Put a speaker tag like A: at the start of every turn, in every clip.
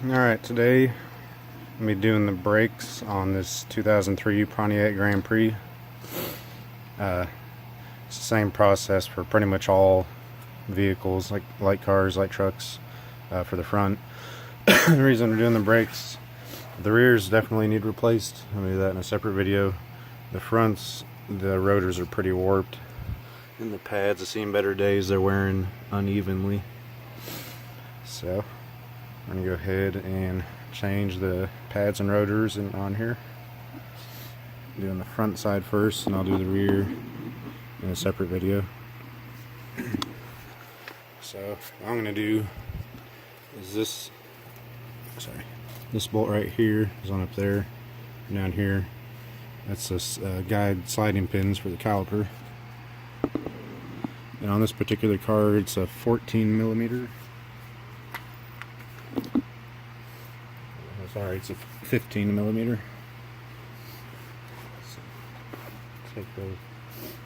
A: Alright, today I'm going to be doing the brakes on this 2003 Pontiac Grand Prix. It's the same process for pretty much all vehicles, like light cars, light trucks, for the front. The reason we're doing the brakes, the rears definitely need replaced. I'll do that in a separate video. The fronts, the rotors are pretty warped, and the pads have seen better days. They're wearing unevenly. So I'm going to go ahead and change the pads and rotors on here. Doing the front side first, and I'll do the rear in a separate video. So what I'm going to do is this bolt right here is on up there, and down here that's this guide sliding pins for the caliper. And on this particular car it's a 14 millimeter. Sorry, it's a 15 millimeter. So take those,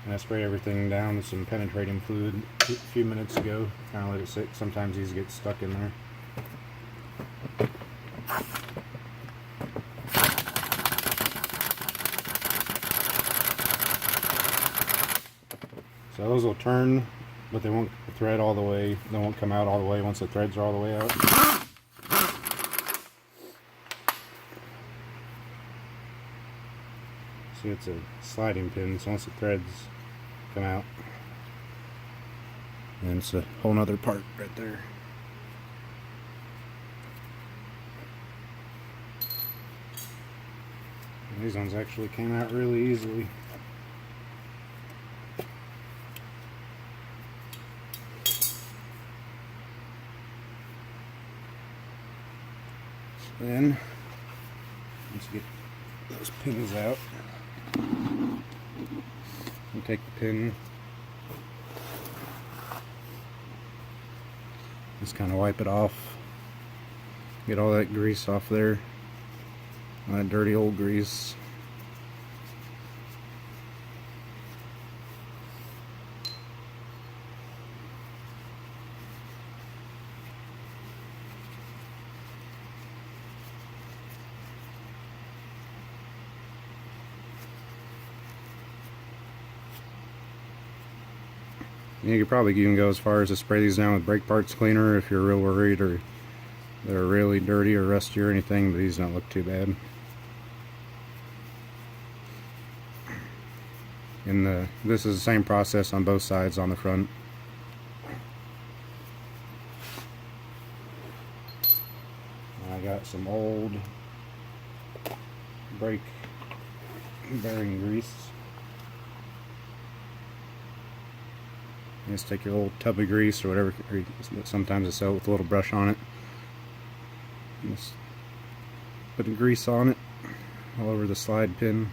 A: and I sprayed everything down with some penetrating fluid a few minutes ago. Kind of let it sit. Sometimes these get stuck in there. So those will turn, but they won't thread all the way. They won't come out all the way once the threads are all the way out. See, it's a sliding pin, so once the threads come out, and it's a whole nother part right there. And these ones actually came out really easily. Then, once you get those pins out, you take the pin, just kind of wipe it off, get all that grease off there, all that dirty old grease. You could probably even go as far as to spray these down with brake parts cleaner if you're real worried or they're really dirty or rusty or anything, but these don't look too bad. And this is the same process on both sides on the front. I got some old brake bearing grease. Just take your old tub of grease or whatever, or sometimes it's out with a little brush on it. Just put the grease on it all over the slide pin.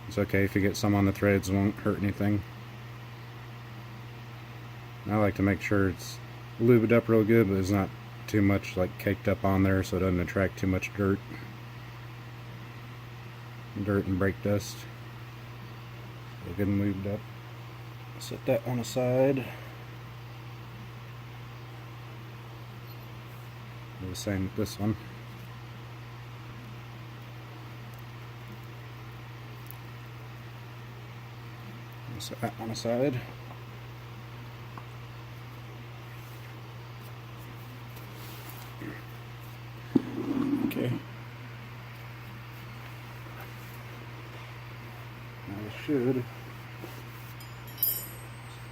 A: It's okay if you get some on the threads, it won't hurt anything. I like to make sure it's lubed up real good, but it's not too much like caked up on there so it doesn't attract too much dirt and brake dust. So good and lubed up. Set that on aside. Do the same with this one. Set that on aside. Okay. Now it should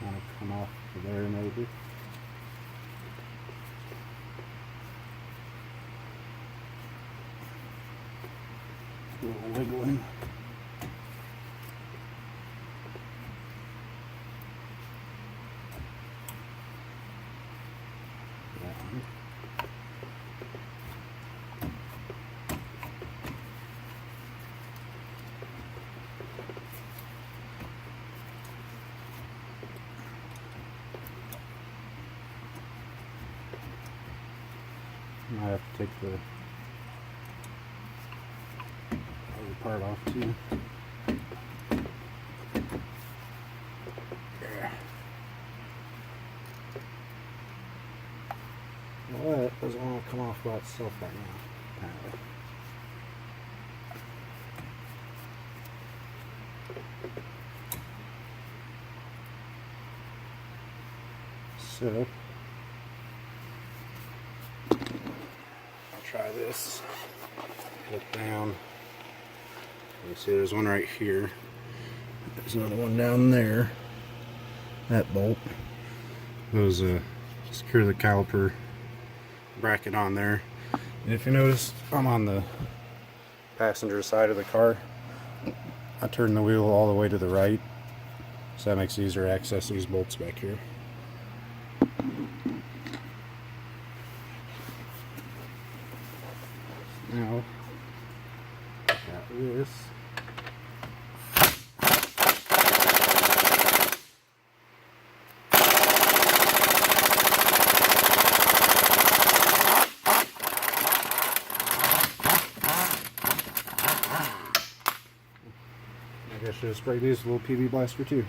A: kind of come off of there maybe. A little wiggling. That one. I have to take the other part off too. Well, that doesn't want to come off by itself right now, apparently. So, I'll try this. Look down. You see there's one right here. There's another one down there. That bolt. Those secure the caliper bracket on there. And if you notice, I'm on the passenger side of the car. I turn the wheel all the way to the right, so that makes it easier to access these bolts back here. Now, got this. I guess I should spray these with a little PB blaster too.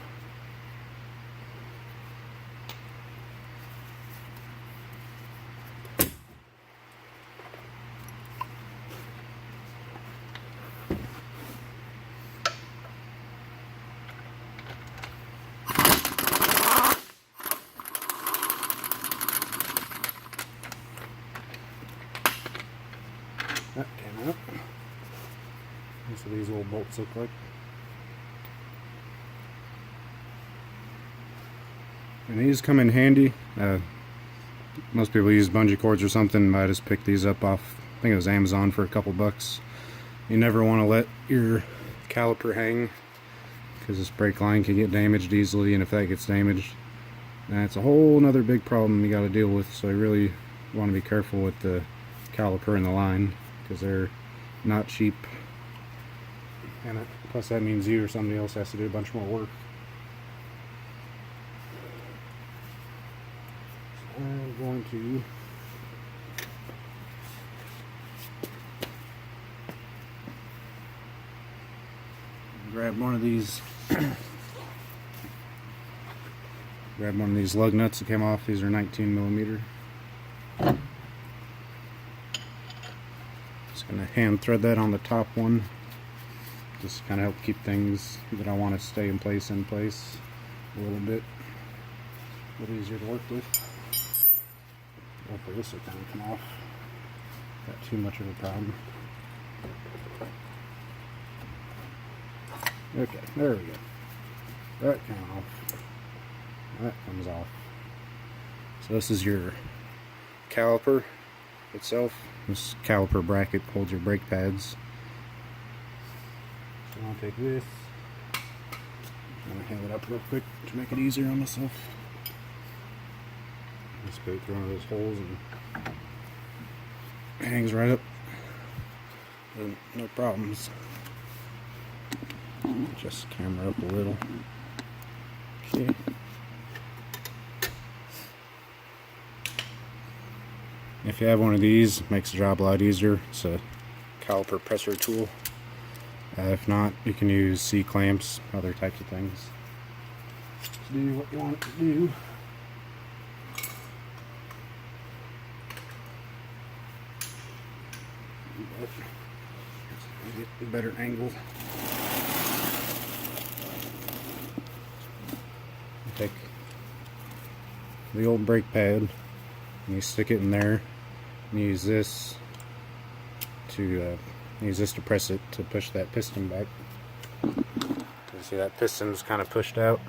A: That came out. That's what these little bolts look like. And these come in handy. Most people use bungee cords or something. I just picked these up off, I think it was Amazon, for a couple bucks. You never want to let your caliper hang, because this brake line can get damaged easily, and if that gets damaged, that's a whole nother big problem you got to deal with. So you really want to be careful with the caliper and the line, because they're not cheap, and plus that means you or somebody else has to do a bunch more work. So I'm going to grab one of these lug nuts that came off. These are 19mm. Just gonna hand thread that on the top one. Just kind of help keep things that I want to stay in place a little bit easier to work with. Hopefully this will kind of come off. Not too much of a problem. Okay, there we go. That came off. That comes off. So this is your caliper itself. This caliper bracket holds your brake pads. So I'll take this. I'm gonna hang it up real quick to make it easier on myself. Just put it through one of those holes and it hangs right up. And no problems. Just camera up a little. Okay. If you have one of these, it makes the job a lot easier. It's a caliper presser tool. If not, you can use C-clamps, other types of things. Just do what you want it to do. Get a better angle. Take the old brake pad and you stick it in there and use this to press it to push that piston back. You see that piston's kind of pushed out,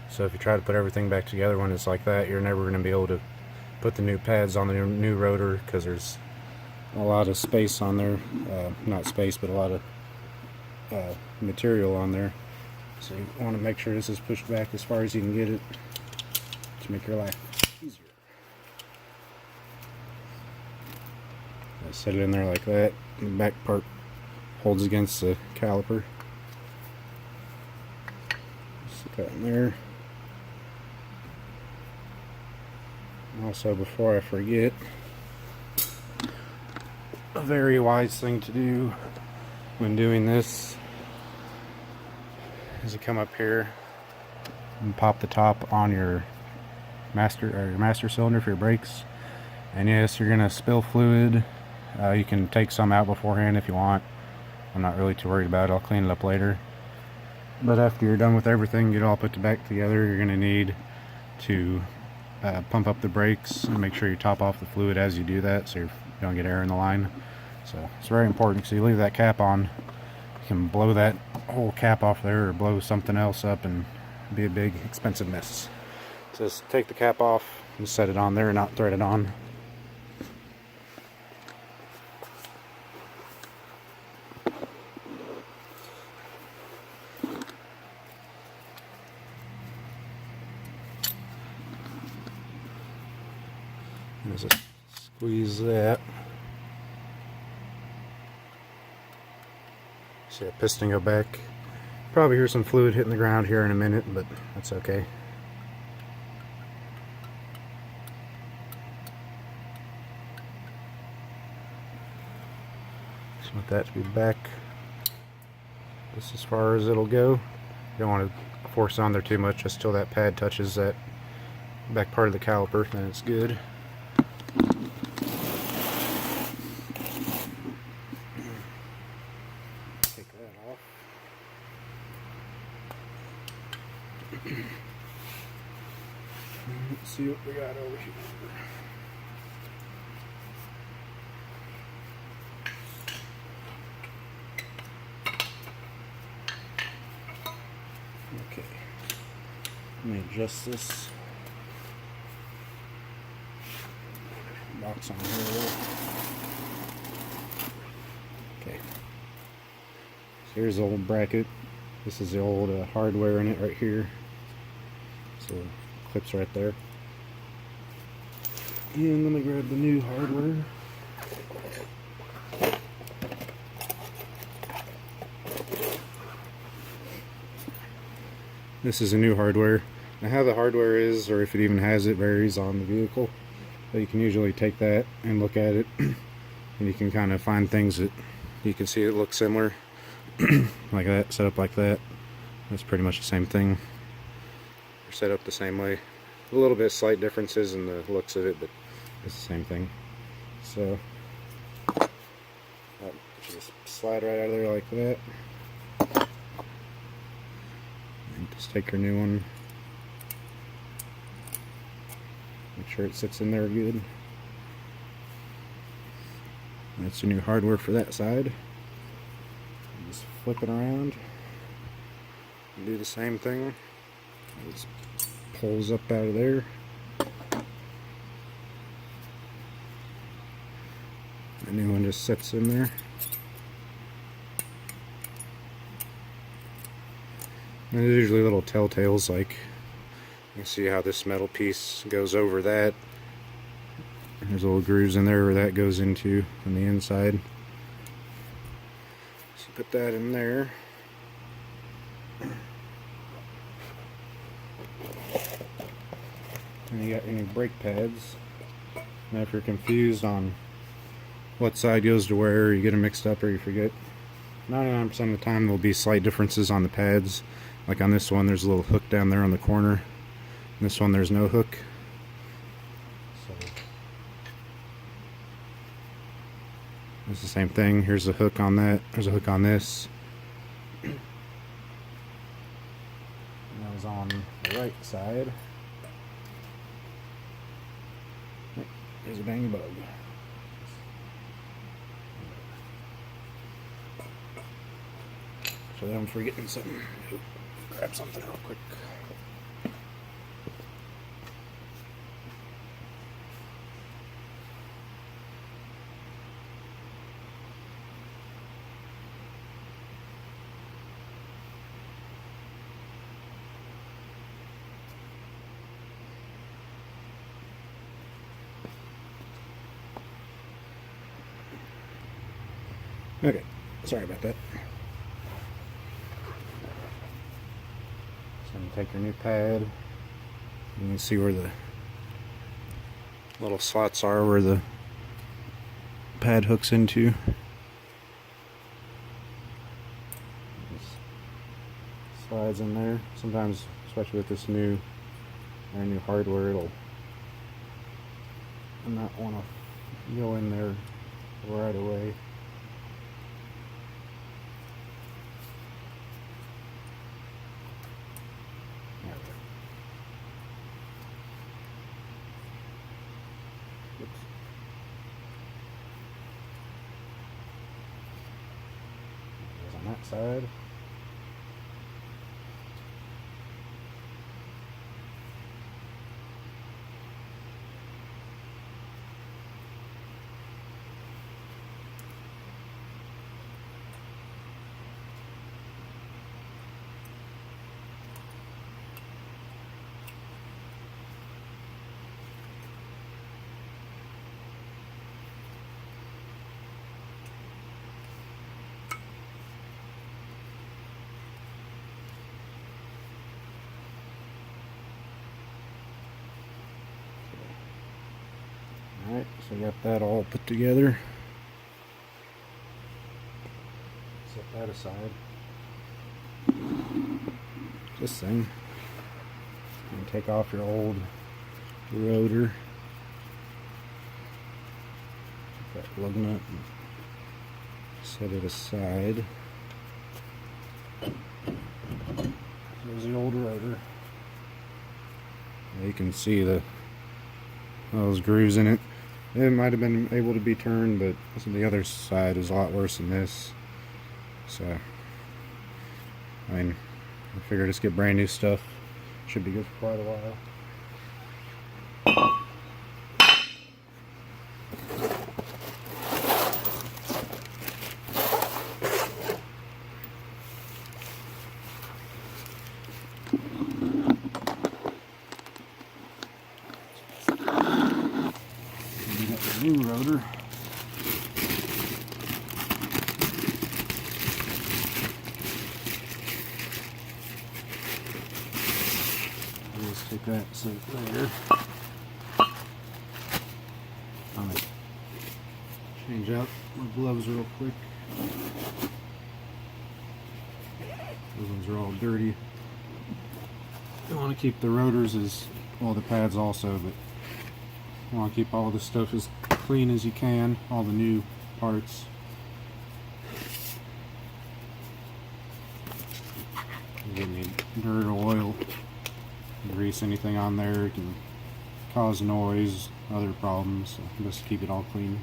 A: so if you try to put everything back together when it's like that, you're never going to be able to put the new pads on the new rotor, because there's a lot of space on there, not space, but a lot of material on there. So you want to make sure this is pushed back as far as you can get it to make your life easier. Set it in there like that. The back part holds against the caliper. Stick that in there. Also, before I forget, a very wise thing to do when doing this is to come up here and pop the top on your master cylinder for your brakes, And yes, you're gonna spill fluid. You can take some out beforehand if you want. I'm not really too worried about it. I'll clean it up later. But after you're done with everything, get it all put back together, you're gonna need to pump up the brakes and make sure you top off the fluid as you do that, so you don't get air in the line. So it's very important, because you leave that cap on, you can blow that whole cap off there or blow something else up and be a big expensive mess. Just take the cap off and set it on there, not thread it on. Just squeeze that. See that piston go back. Probably hear some fluid hitting the ground here in a minute, but that's okay. Just want that to be back just as far as it'll go. You don't want to force on there too much, just till that pad touches that back part of the caliper, then it's good. Take that off. Let's see what we got over here. Okay, let me adjust this box on here. Okay, so here's the old bracket. This is the old hardware in it right here. So clips right there. And let me grab the new hardware. This is a new hardware. Now how the hardware is, or if it even has it, varies on the vehicle. But you can usually take that and look at it, and you can kind of find things that you can see that look similar. Like that, set up like that. That's pretty much the same thing. They're set up the same way. A little bit slight differences in the looks of it, but it's the same thing. So just slide right out of there like that. And just take your new one. Make sure it sits in there good. That's your new hardware for that side. Just flip it around and do the same thing. It just pulls up out of there. The new one just sits in there. And there's usually little telltales, like you can see how this metal piece goes over that. There's little grooves in there where that goes into on the inside. So put that in there. And you got your new brake pads. Now if you're confused on what side goes to where, you get them mixed up or you forget, 99% of the time there'll be slight differences on the pads. Like on this one, there's a little hook down there on the corner. In this one, there's no hook. So it's the same thing. Here's a hook on that. There's a hook on this. And that was on the right side. There's a dang bug. So I'm forgetting something. Grab something real quick. Okay, sorry about that. So you take your new pad. You can see where the little slots are where the pad hooks into. Just slides in there. Sometimes, especially with this new hardware, it'll and not want to go in there right away. Oops. Goes on that side. Alright, so I got that all put together. Set that aside. This thing. And take off your old rotor. Take that lug nut and set it aside. There's the old rotor. Now you can see those grooves in it. It might have been able to be turned, but the other side is a lot worse than this. So, I mean, I figured just get brand new stuff. Should be good for quite a while. We got the new rotor. Just take that sink there. I'm gonna change out my gloves real quick. Those ones are all dirty. I want to keep the rotors as well, the pads also, but I want to keep all this stuff as clean as you can, all the new parts. You get any dirt or oil, grease, anything on there, it can cause noise, other problems, so just keep it all clean.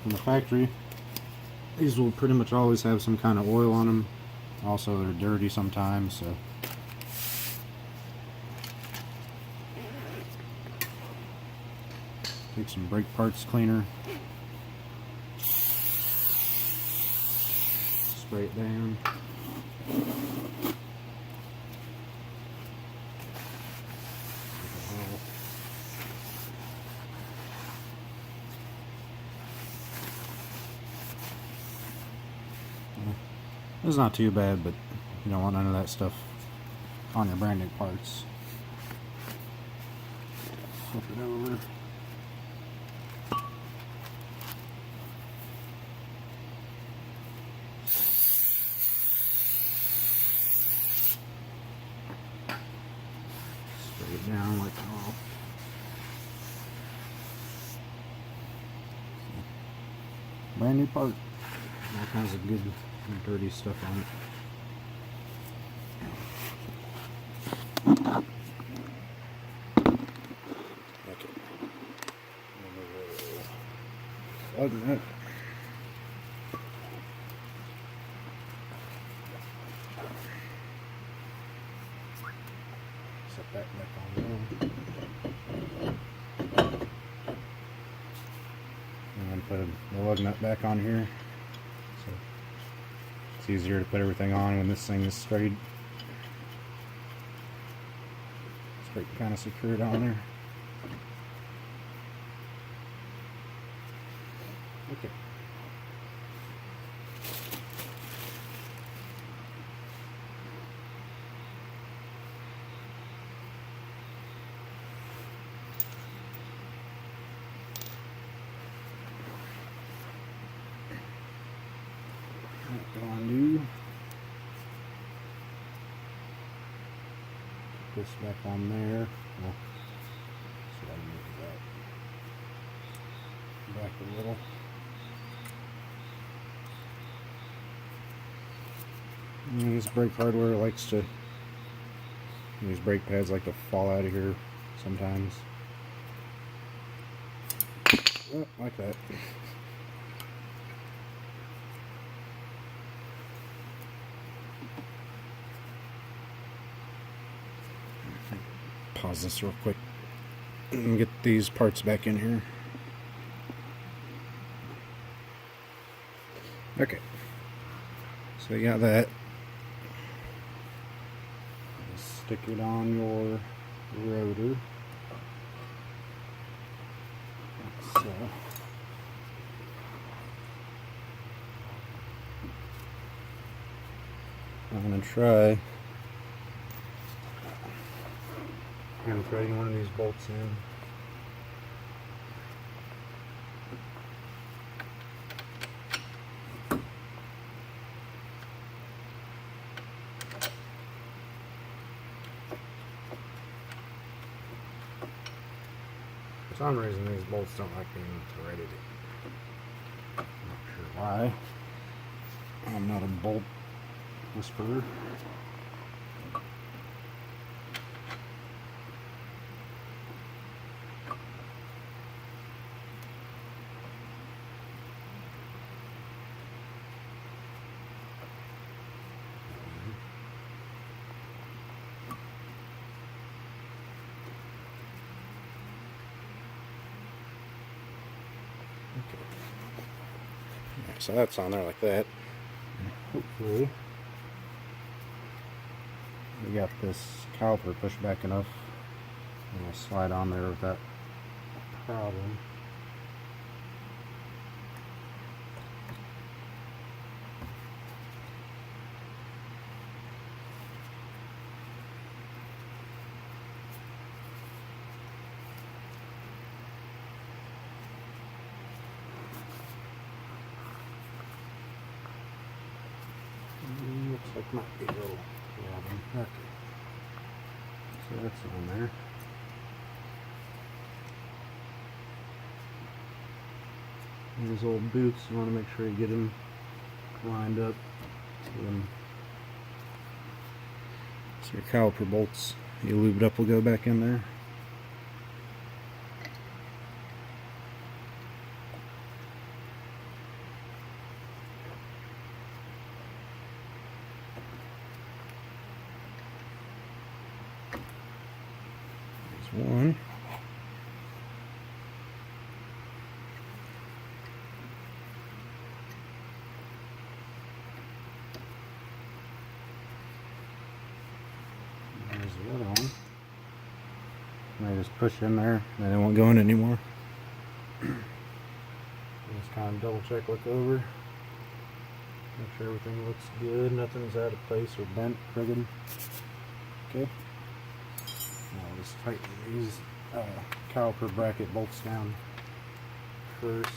A: From the factory, these will pretty much always have some kind of oil on them. Also, they're dirty sometimes, so take some brake parts cleaner, spray it down. It's not too bad, but you don't want none of that stuff on your brand new parts. Flip it over. Spray it down like all. Brand new part. All kinds of good dirty stuff on it. Lug nut. Set that back on there. And then put the lug nut back on here. So it's easier to put everything on when this thing is straight. Straight, kind of secured on there. Okay. undo. Put this back on there. Well, so I move that back a little. And this brake hardware likes to, these brake pads like to fall out of here sometimes. Oh, like that. Pause this real quick and get these parts back in here. Okay, so you got that. Just stick it on your rotor. So I'm going to try threading one of these bolts in. For some reason these bolts don't like being threaded. Not sure why. I'm not a bolt whisperer. Okay. So that's on there like that. Hopefully we got this caliper pushed back enough and it'll slide on there without problem. Looks like might be a little problem. Okay. So that's on there. These old boots, you want to make sure you get them lined up. So your caliper bolts, you lubed up, will go back in there. One. There's the other one. And I just push in there and it won't go in anymore. Just kind of double check, look over. Make sure everything looks good, nothing's out of place or bent, crooked. Okay. Now I'll just tighten these caliper bracket bolts down first.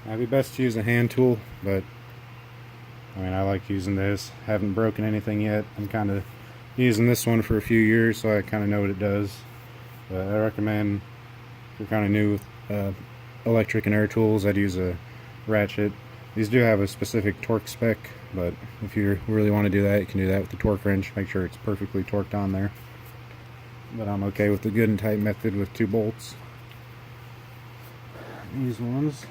A: It'd be best to use a hand tool, but I mean, I like using this. Haven't broken anything yet. I'm kind of using this one for a few years, so I kind of know what it does. But I recommend, if you're kind of new with electric and air tools, I'd use a ratchet. These do have a specific torque spec, but if you really want to do that, you can do that with the torque wrench. Make sure it's perfectly torqued on there. But I'm okay with the good and tight method with 2 bolts. These ones.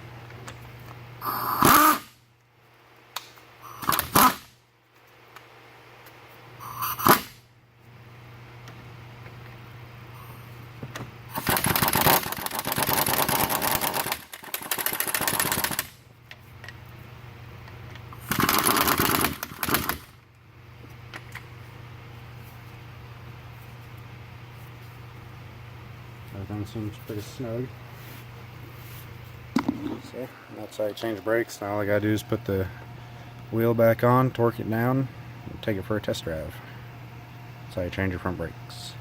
A: Everything seems pretty snug. So that's how I change brakes. Now all I gotta do is put the wheel back on, torque it down, and take it for a test drive. how you change your front brakes.